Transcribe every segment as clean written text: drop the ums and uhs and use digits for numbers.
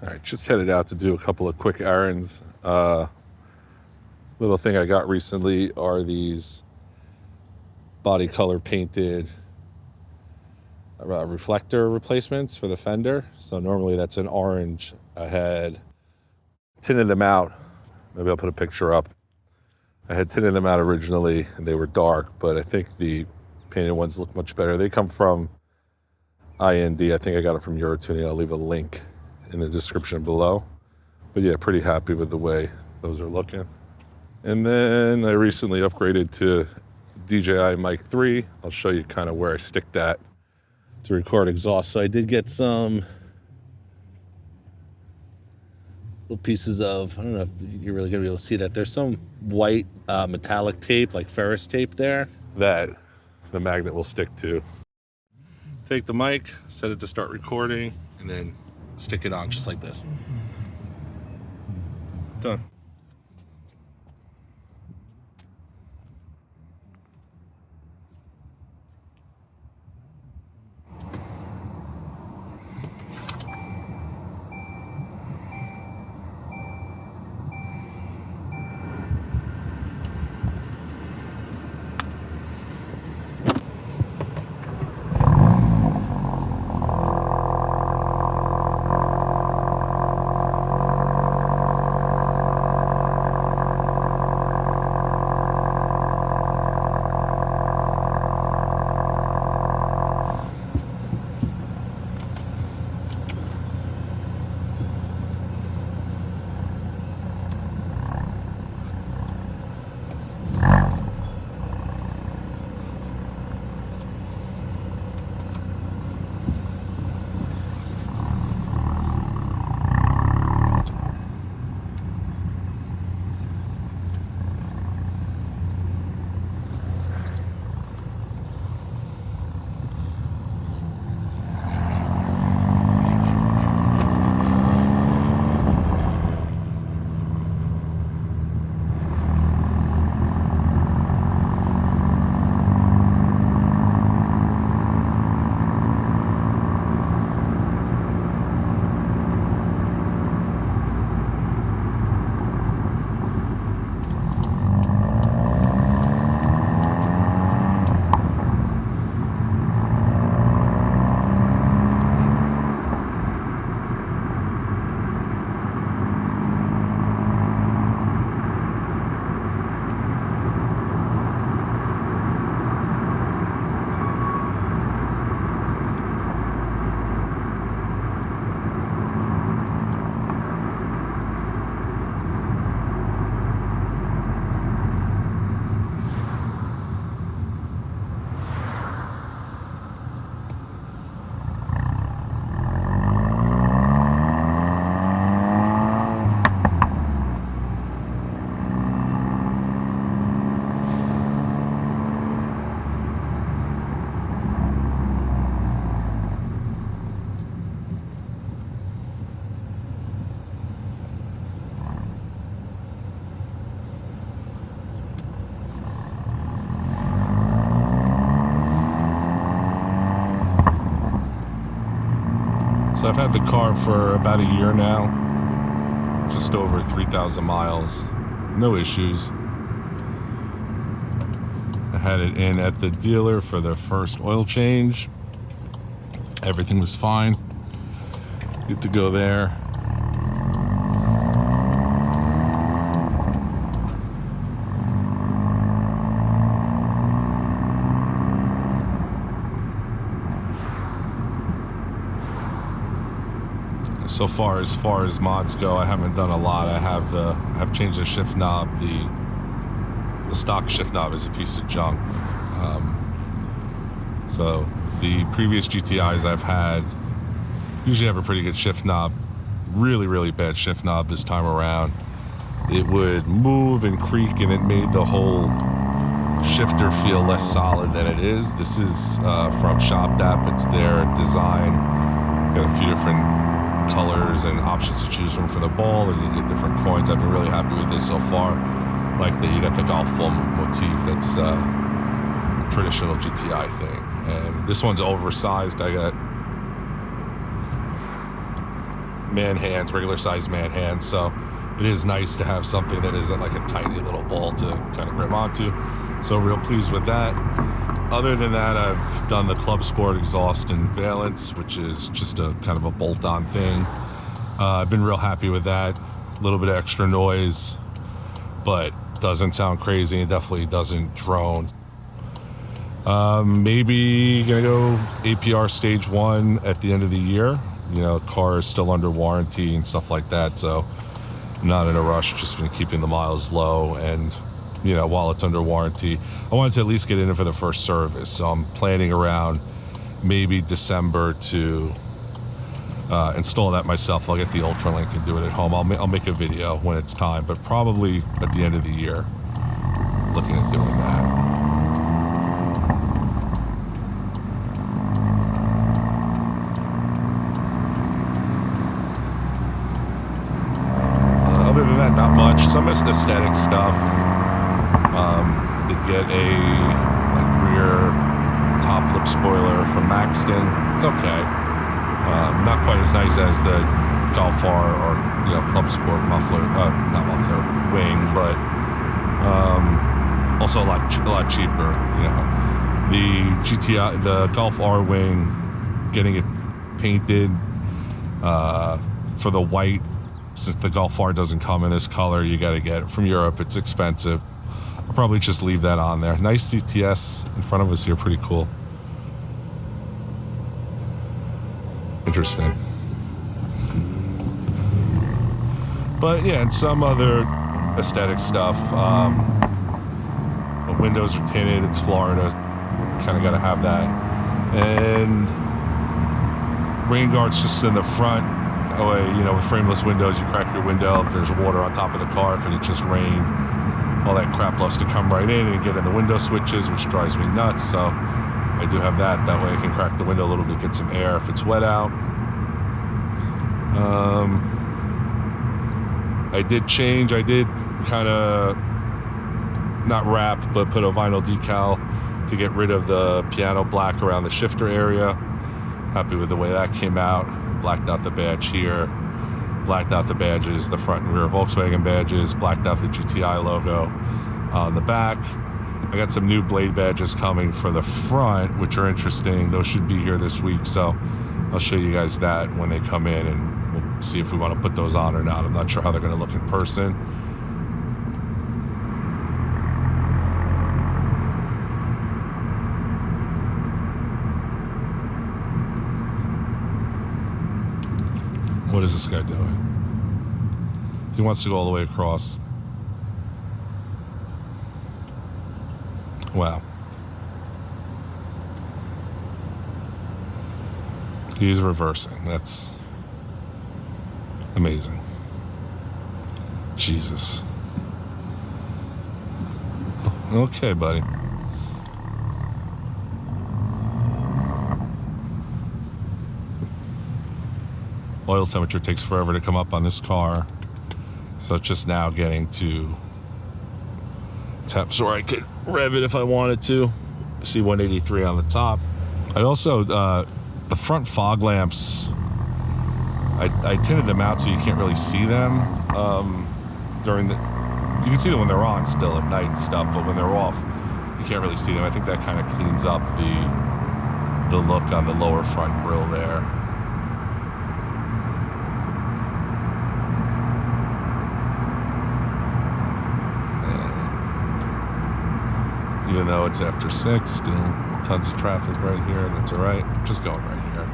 All right, just headed out to do a couple of quick errands. Little thing I got recently are these body color painted reflector replacements for the fender. So normally that's an orange. I had tinted them out. Maybe I'll put a picture up. I had tinted them out originally and they were dark, but I think the painted ones look much better. They come from IND. I think I got it from Eurotuning. I'll leave a link in the description below. But yeah, pretty happy with the way those are looking. And then I recently upgraded to DJI Mic 3. I'll show you kind of where I stick that to record exhaust. So I did get some little pieces of, I don't know if you're really gonna be able to see that. There's some white metallic tape, like ferrous tape there, that the magnet will stick to. Take the mic, set it to start recording, and then stick it on just like this. Done. So I've had the car for about a year now, just over 3,000 miles, no issues. I had it in at the dealer for the first oil change. Everything was fine. Good to go there. So far as mods go, I haven't done a lot. I have changed the shift knob. The stock shift knob is a piece of junk. So the previous GTIs I've had usually have a pretty good shift knob. Really bad shift knob this time around. It would move and creak, and it made the whole shifter feel less solid than it is. This is from ShopDAP. It's their design. Got a few different colors and options to choose from for the ball, and you get different coins. I've been really happy with this so far. Like that, you got the golf ball motif. That's a traditional GTI thing, and this one's oversized. I got man hands, regular sized man hands. So it is nice to have something that isn't like a tiny little ball to kind of grab onto. So real pleased with that. Other than that, I've done the Club Sport exhaust and valence, which is just a kind of a bolt-on thing. I've been real happy with that. A little bit of extra noise, but doesn't sound crazy and definitely doesn't drone. Maybe gonna go APR stage 1 at the end of the year. You know, car is still under warranty and stuff like that, so I'm not in a rush, just been keeping the miles low. And you know, while it's under warranty, I wanted to at least get in it for the first service, so I'm planning around maybe December to install that myself. I'll get the Ultralink and do it at home. I'll make a video when it's time, but probably at the end of the year, looking at doing that. Other than that, not much. Some aesthetic stuff. Did get a rear top lip spoiler from Maxton. It's okay. Not quite as nice as the Golf R or Club Sport muffler, not muffler, wing, but also a lot cheaper. The GTI, the Golf R wing, getting it painted for the white. Since the Golf R doesn't come in this color, you got to get it from Europe. It's expensive. I'll probably just leave that on there. Nice CTS in front of us here, pretty cool. Interesting. But yeah, and some other aesthetic stuff. The windows are tinted. It's Florida. Kind of got to have that. And rain guards just in the front. That way, with frameless windows, you crack your window. If there's water on top of the car, if it had just rained, all that crap loves to come right in and get in the window switches, which drives me nuts. So I do have that. That way I can crack the window a little bit, get some air if it's wet out. I did kind of not wrap, but put a vinyl decal to get rid of the piano black around the shifter area. Happy with the way that came out. Blacked out the badge here. Blacked out the badges, the front and rear Volkswagen badges. Blacked out the GTI logo on the back. I got some new blade badges coming for the front, which are interesting. Those should be here this week, so I'll show you guys that when they come in, and we'll see if we want to put those on or not. I'm not sure how they're going to look in person. What is this guy doing? He wants to go all the way across. Wow. He's reversing. That's amazing. Jesus. Okay, buddy. Oil temperature takes forever to come up on this car, so it's just now getting to temps where I could rev it if I wanted to. See 183 on the top. I also the front fog lamps, I tinted them out so you can't really see them during the. You can see them when they're on still at night and stuff, but when they're off, you can't really see them. I think that kind of cleans up the look on the lower front grille there. Even though it's after 6, still tons of traffic right here. That's all right. Just going right here.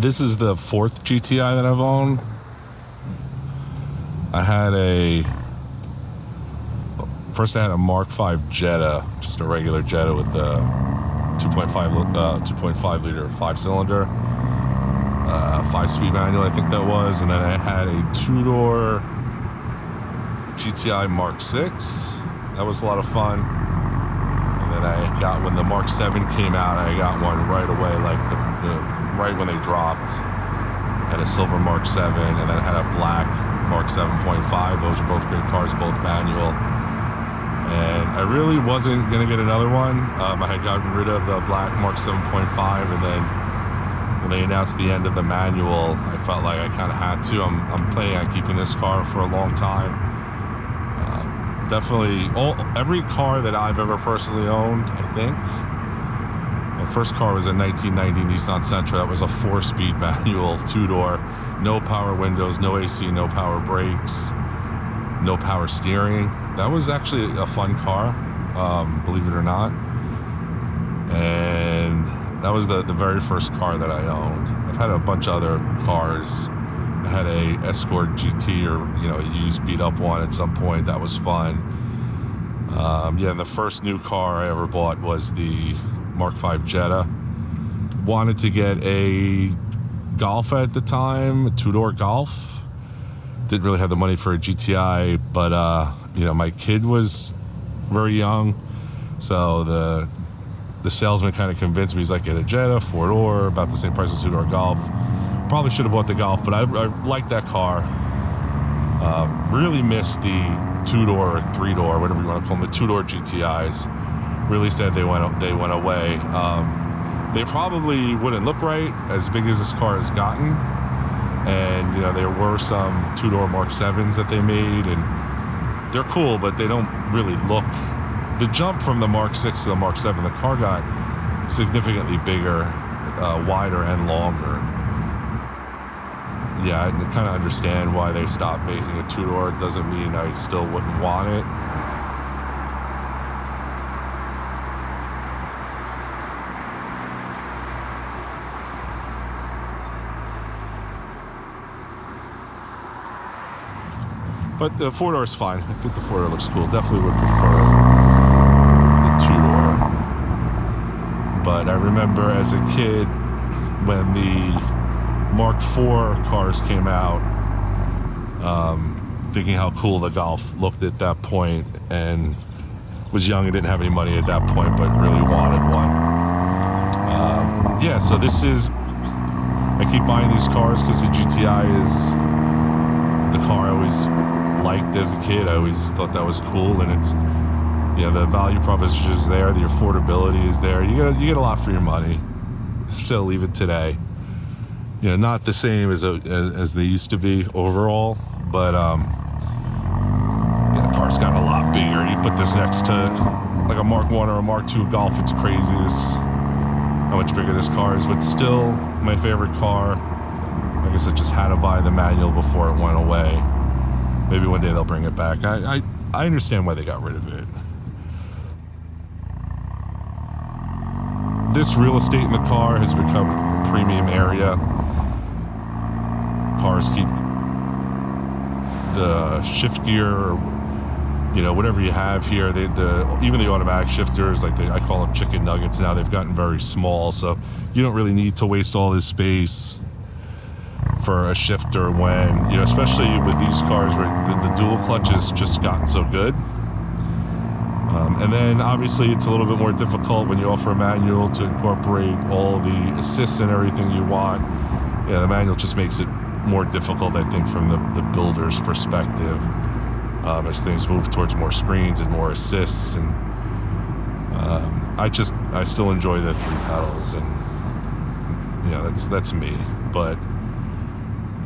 This is the 4th GTI that I've owned. First I had a Mark V Jetta, just a regular Jetta with the 2.5 liter 5-cylinder, 5-speed manual, I think that was. And then I had a 2-door GTI Mark VI. That was a lot of fun. And then I got, when the Mark 7 came out, I got one right away, like right when they dropped. I had a silver Mark 7, and then I had a black Mark 7.5. Those are both great cars, both manual. And I really wasn't going to get another one. I had gotten rid of the black Mark 7.5, and then when they announced the end of the manual, I felt like I kind of had to. I'm planning on keeping this car for a long time. Definitely, every car that I've ever personally owned, I think. My first car was a 1990 Nissan Sentra. That was a 4-speed manual, 2-door, no power windows, no AC, no power brakes, no power steering. That was actually a fun car, believe it or not. And that was the very first car that I owned. I've had a bunch of other cars. I had a Escort GT, or a used beat up one at some point. That was fun. And the first new car I ever bought was the Mark V Jetta. Wanted to get a Golf at the time, a 2-door Golf. Didn't really have the money for a GTI, but my kid was very young, so the salesman kind of convinced me. He's like, get a Jetta, 4-door, about the same price as 2-door Golf. Probably should have bought the Golf, but I liked that car. Really missed the 2-door or 3-door, whatever you want to call them, the 2-door GTIs. Really sad they went away. They probably wouldn't look right as big as this car has gotten. And there were some 2-door Mark 7s that they made, and they're cool, but they don't really look. The jump from the Mark 6 to the Mark 7, the car got significantly bigger, wider and longer. Yeah, I kind of understand why they stopped making a 2-door. It doesn't mean I still wouldn't want it. But the 4-door is fine. I think the 4-door looks cool. Definitely would prefer the 2-door. But I remember as a kid when the Mark IV cars came out, thinking how cool the Golf looked at that point, and was young and didn't have any money at that point, but really wanted one. So this is, I keep buying these cars because the GTI is the car I always liked as a kid. I always thought that was cool, and it's, the value proposition is there, the affordability is there. You get a lot for your money. Still, even today, not the same as they used to be overall, but the car's gotten a lot bigger. You put this next to like a Mark 1 or a Mark 2 Golf, it's crazy how much bigger this car is. But still, my favorite car. I guess I just had to buy the manual before it went away. Maybe one day they'll bring it back. I understand why they got rid of it. This real estate in the car has become a premium area. Cars keep the shift gear, or, whatever you have here. Even the automatic shifters, I call them chicken nuggets now. They've gotten very small, so you don't really need to waste all this space for a shifter when, especially with these cars where the dual clutch has just gotten so good. And then obviously it's a little bit more difficult when you offer a manual to incorporate all the assists and everything you want. The manual just makes it more difficult, I think, from the builder's perspective, as things move towards more screens and more assists. And I still enjoy the 3 pedals, and that's me. But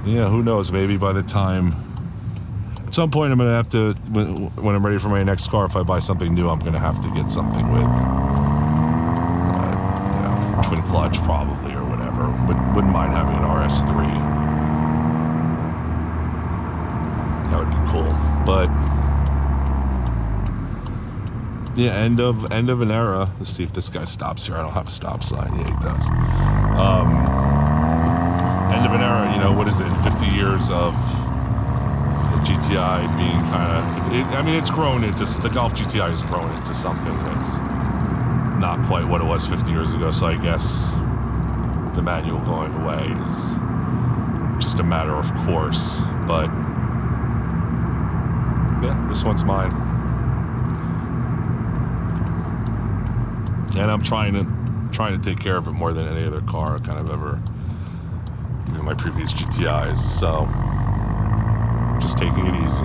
who knows? Maybe by the time, at some point, I'm gonna have to, when I'm ready for my next car, if I buy something new, I'm gonna have to get something with, twin clutch probably, or whatever. But wouldn't mind having an RS3. That would be cool. But end of an era. Let's see if this guy stops here. I don't have a stop sign. Yeah, he does. End of an era, you know, what is it, 50 years of the GTI being kind of, I mean, it's grown into, the Golf GTI has grown into something that's not quite what it was 50 years ago. So I guess the manual going away is just a matter of course. But yeah, this one's mine. And I'm trying to take care of it more than any other car kind of ever, even my previous GTIs. So just taking it easy.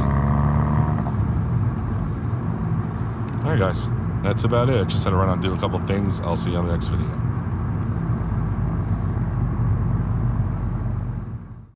All right, guys, that's about it. Just had to run out and do a couple things. I'll see you on the next video.